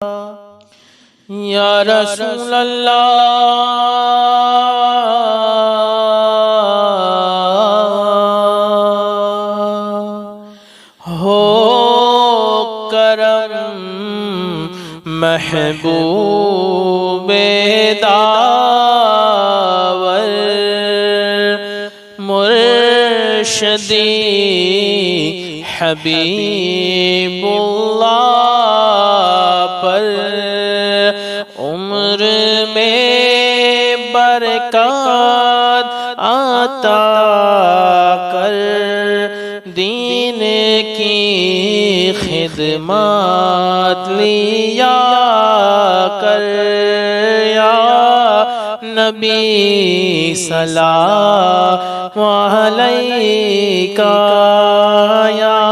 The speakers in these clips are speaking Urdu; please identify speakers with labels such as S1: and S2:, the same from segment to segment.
S1: یا رسول اللہ ہو کرم محبوب داور مرشدی حبیب اللہ پر عمر میں برکات عطا کر دین کی خدمات لیا کر یا نبی سلام علیکہ یا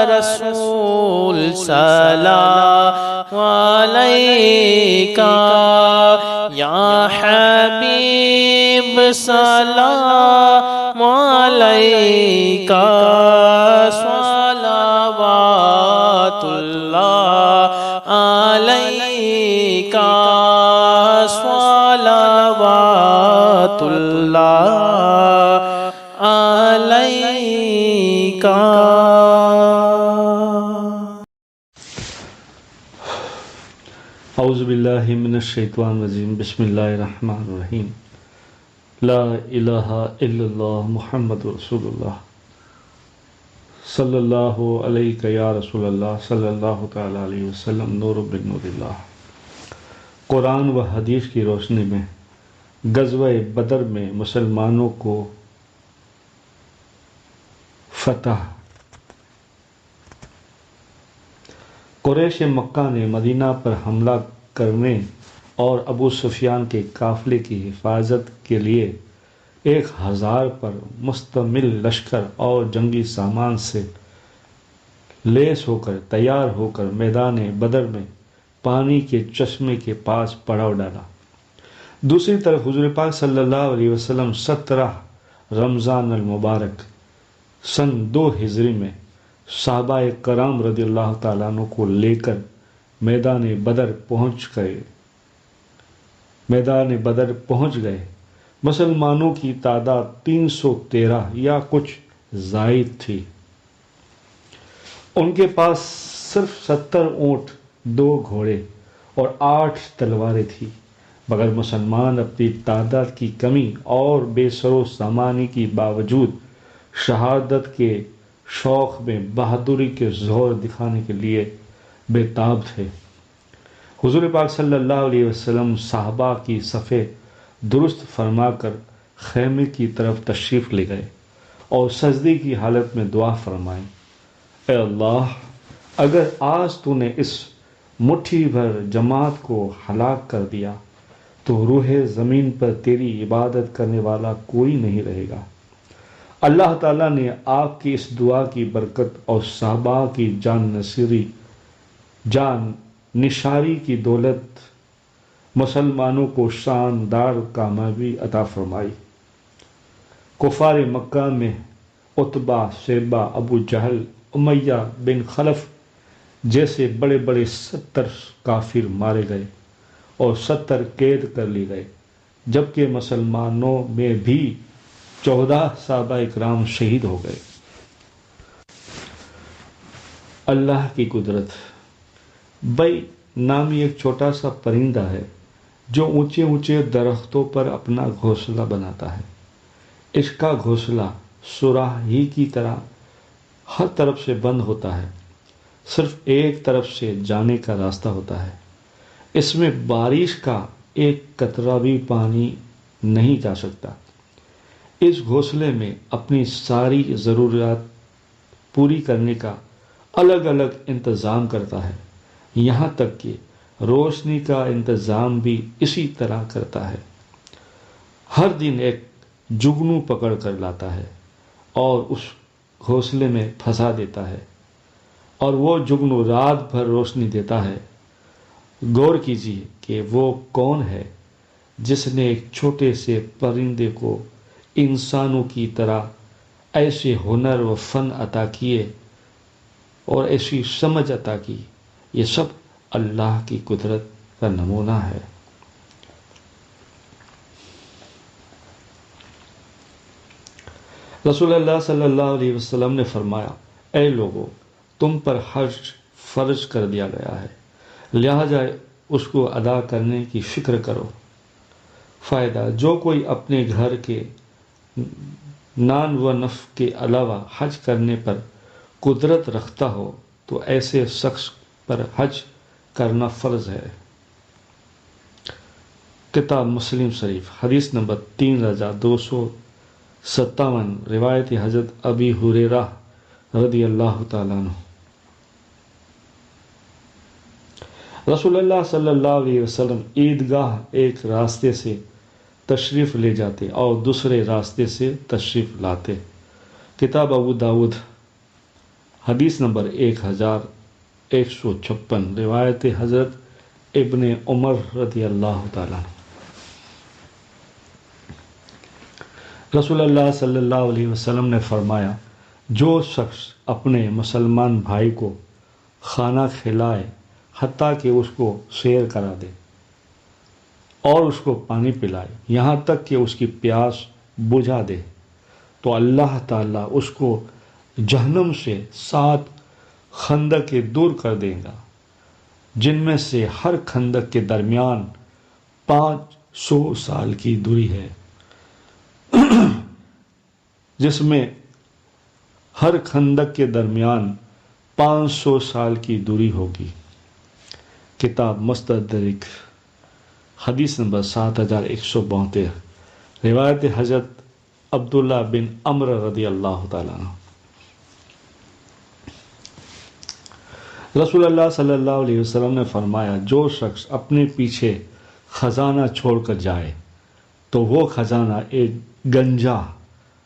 S1: رسول سلام علیکہ یا حبیب سلام علیکہ صلوات اللہ علیکہ صلوات اللہ علیکہ.
S2: اعوذ باللہ من الشیطان الرجیم. بسم اللہ الرحمن الرحیم. لا الہ الا اللہ محمد رسول اللہ صلی اللہ علیہ یا رسول اللہ صلی اللہ تعالی علیہ وسلم. نور بن نور اللہ. قرآن و حدیث کی روشنی میں غزوہ بدر میں مسلمانوں کو فتح. قریش مکہ نے مدینہ پر حملہ کرنے اور ابو سفیان کے قافلے کی حفاظت کے لیے 1000 پر مشتمل لشکر اور جنگی سامان سے لیس ہو کر تیار ہو کر میدان بدر میں پانی کے چشمے کے پاس پڑاؤ ڈالا. دوسری طرف حضور پاک صلی اللہ علیہ وسلم 17 رمضان المبارک سن 2 ہجری میں صحابہ کرام رضی اللہ تعالیٰ عنہ کو لے کر میدان بدر پہنچ گئے. مسلمانوں کی تعداد 313 یا کچھ زائد تھی. ان کے پاس صرف 70 اونٹ، 2 گھوڑے اور 8 تلواریں تھیں، مگر مسلمان اپنی تعداد کی کمی اور بے سر و سامانی کی باوجود شہادت کے شوق میں بہادری کے ظہور دکھانے کے لیے بے تاب تھے. حضور پاک صلی اللہ علیہ وسلم صحابہ کی صفیں درست فرما کر خیمے کی طرف تشریف لے گئے اور سجدے کی حالت میں دعا فرمائیں. اے اللہ، اگر آج تو نے اس مٹھی بھر جماعت کو ہلاک کر دیا تو روح زمین پر تیری عبادت کرنے والا کوئی نہیں رہے گا. اللہ تعالیٰ نے آپ کی اس دعا کی برکت اور صحابہ کی جان نثاری کی دولت مسلمانوں کو شاندار کامیابی عطا فرمائی. کفار مکہ میں عتبہ، شیبہ، ابو جہل، امیہ بن خلف جیسے بڑے بڑے 70 کافر مارے گئے اور 70 قید کر لیے گئے، جبکہ مسلمانوں میں بھی 14 صحابہ اکرام شہید ہو گئے. اللہ کی قدرت. بئی نامی ایک چھوٹا سا پرندہ ہے جو اونچے اونچے درختوں پر اپنا گھونسلہ بناتا ہے. اس کا گھونسلہ سوراخی کی طرح ہر طرف سے بند ہوتا ہے، صرف ایک طرف سے جانے کا راستہ ہوتا ہے. اس میں بارش کا ایک قطرہ بھی پانی نہیں جا سکتا. اس گھونسلے میں اپنی ساری ضروریات پوری کرنے کا الگ الگ انتظام کرتا ہے، یہاں تک کہ روشنی کا انتظام بھی اسی طرح کرتا ہے. ہر دن ایک جگنو پکڑ کر لاتا ہے اور اس گھونسلے میں پھنسا دیتا ہے، اور وہ جگنو رات بھر روشنی دیتا ہے. غور کیجیے کہ وہ کون ہے جس نے ایک چھوٹے سے پرندے کو انسانوں کی طرح ایسے ہنر و فن عطا کیے اور ایسی سمجھ عطا کی. یہ سب اللہ کی قدرت کا نمونہ ہے۔ رسول اللہ صلی اللہ علیہ وسلم نے فرمایا، اے لوگو، تم پر حج فرض کر دیا گیا ہے، لہذا اس کو ادا کرنے کی فکر کرو۔ فائدہ، جو کوئی اپنے گھر کے نان و نفع کے علاوہ حج کرنے پر قدرت رکھتا ہو تو ایسے شخص پر حج کرنا فرض ہے۔ کتاب مسلم شریف، حدیث نمبر 3257، روایت حضرت ابی ہریرہ رضی اللہ تعالیٰ عنہ۔ رسول اللہ صلی اللہ علیہ وسلم عیدگاہ ایک راستے سے تشریف لے جاتے اور دوسرے راستے سے تشریف لاتے۔ کتاب ابو داود، حدیث نمبر 1156، روایت حضرت ابن عمر رضی اللہ تعالیٰ عنہ۔ رسول اللہ صلی اللہ علیہ وسلم نے فرمایا، جو شخص اپنے مسلمان بھائی کو کھانا کھلائے حتیٰ کہ اس کو سیر کرا دے اور اس کو پانی پلائے یہاں تک کہ اس کی پیاس بجھا دے، تو اللہ تعالیٰ اس کو جہنم سے 7 خندقیں دور کر دے گا، جن میں سے ہر خندق کے درمیان 500 سال کی دوری ہے، جس میں ہر خندق کے درمیان 500 سال کی دوری ہوگی۔ کتاب مستدرک، حدیث نمبر 7172، روایت حضرت عبداللہ بن عمرو رضی اللہ تعالیٰ عنہ۔ رسول اللہ صلی اللہ علیہ وسلم نے فرمایا، جو شخص اپنے پیچھے خزانہ چھوڑ کر جائے تو وہ خزانہ ایک گنجا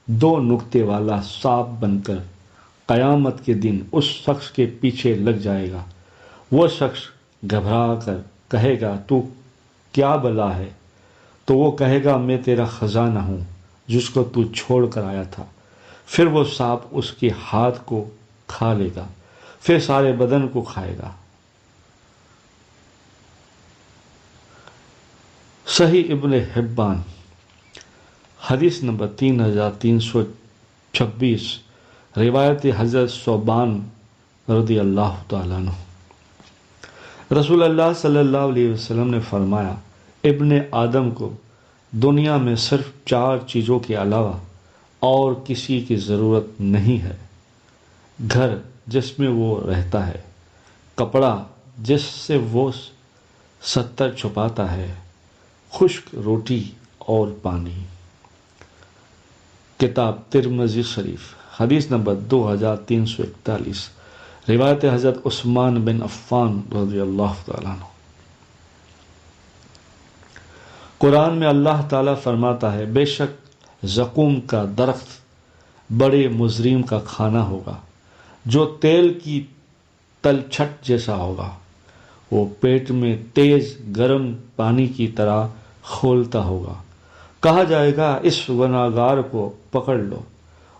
S2: 2 نقطے والا سانپ بن کر قیامت کے دن اس شخص کے پیچھے لگ جائے گا۔ وہ شخص گھبرا کر کہے گا، تو کیا بلا ہے؟ تو وہ کہے گا، میں تیرا خزانہ ہوں جس کو تو چھوڑ کر آیا تھا۔ پھر وہ سانپ اس کے ہاتھ کو کھا لے گا، پھر سارے بدن کو کھائے گا۔ صحیح ابن حبان، حدیث نمبر 3326، روایت حضرت ثوبان رضی اللہ تعالیٰ عنہ۔ رسول اللہ صلی اللہ علیہ وسلم نے فرمایا، ابن آدم کو دنیا میں صرف 4 چیزوں کے علاوہ اور کسی کی ضرورت نہیں ہے: گھر جس میں وہ رہتا ہے، کپڑا جس سے وہ ستر چھپاتا ہے، خشک روٹی اور پانی۔ کتاب ترمذی شریف، حدیث نمبر 2341، روایت حضرت عثمان بن عفان رضی اللہ تعالیٰ عنہ۔ قرآن میں اللہ تعالیٰ فرماتا ہے، بے شک زقوم کا درخت بڑے مجرم کا کھانا ہوگا، جو تیل کی تلچھٹ جیسا ہوگا، وہ پیٹ میں تیز گرم پانی کی طرح کھولتا ہوگا۔ کہا جائے گا، اس گناہگار کو پکڑ لو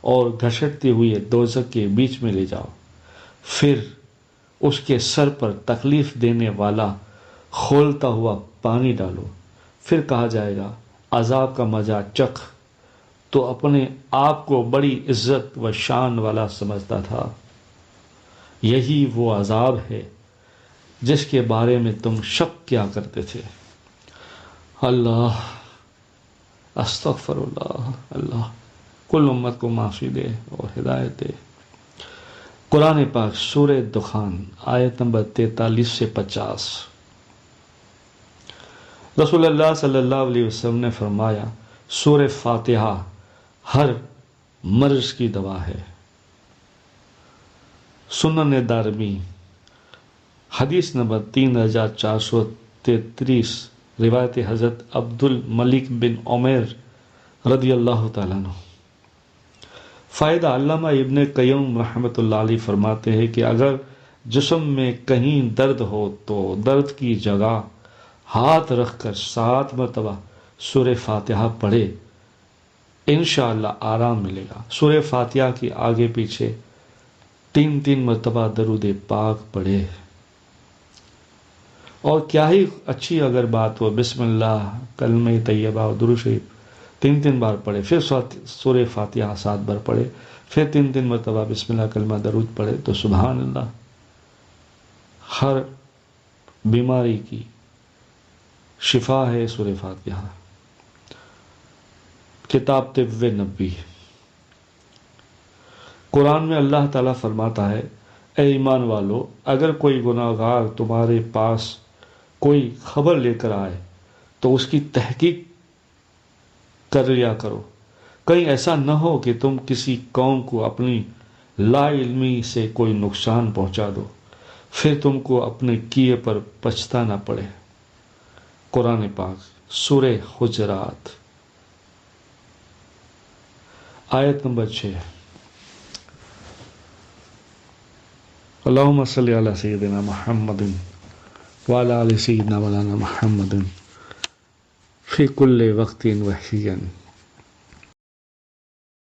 S2: اور گھسیٹتے ہوئے دوزخ کے بیچ میں لے جاؤ، پھر اس کے سر پر تکلیف دینے والا کھولتا ہوا پانی ڈالو، پھر کہا جائے گا، عذاب کا مزہ چکھ۔ تو اپنے آپ کو بڑی عزت و شان والا سمجھتا تھا۔ یہی وہ عذاب ہے جس کے بارے میں تم شک کیا کرتے تھے۔ اللہ، استغفر اللہ، اللہ کل امت کو معافی دے اور ہدایت دے۔ قرآن پاک، سورہ دخان، آیت نمبر 43 سے 50۔ رسول اللہ صلی اللہ علیہ وسلم نے فرمایا، سورہ فاتحہ ہر مرض کی دوا ہے۔ سنن دارمی، حدیث نمبر 3433، روایت حضرت عبد الملک بن عمیر رضی اللہ تعالیٰ عنہ۔ فائدہ، علامہ ابن قیم رحمۃ اللہ علیہ فرماتے ہیں کہ اگر جسم میں کہیں درد ہو تو درد کی جگہ ہاتھ رکھ کر 7 مرتبہ سورہ فاتحہ پڑھے، انشاءاللہ آرام ملے گا۔ سورہ فاتحہ کی آگے پیچھے 3 مرتبہ درود پاک پڑھے۔ اور کیا ہی اچھی اگر بات ہو، بسم اللہ، کلمہ طیبہ اور درود شریف 3 بار پڑھے، پھر سورہ فاتحہ 7 بار پڑھے، پھر 3 مرتبہ بسم اللہ کلمہ درود پڑھے، تو سبحان اللہ، ہر بیماری کی شفا ہے سورہ فاتحہ، کتاب طب نبی۔ قرآن میں اللہ تعالیٰ فرماتا ہے، اے ایمان والو، اگر کوئی گناہ گار تمہارے پاس کوئی خبر لے کر آئے تو اس کی تحقیق کر لیا کرو، کہیں ایسا نہ ہو کہ تم کسی قوم کو اپنی لا علمی سے کوئی نقصان پہنچا دو، پھر تم کو اپنے کیے پر پچھتانا پڑے۔ قرآن پاک سورہ حجرات آیت نمبر 6۔ اللہم صلی علی سیدنا محمد وعلی آل سیدنا مولانا محمد فی کل وقت و حین۔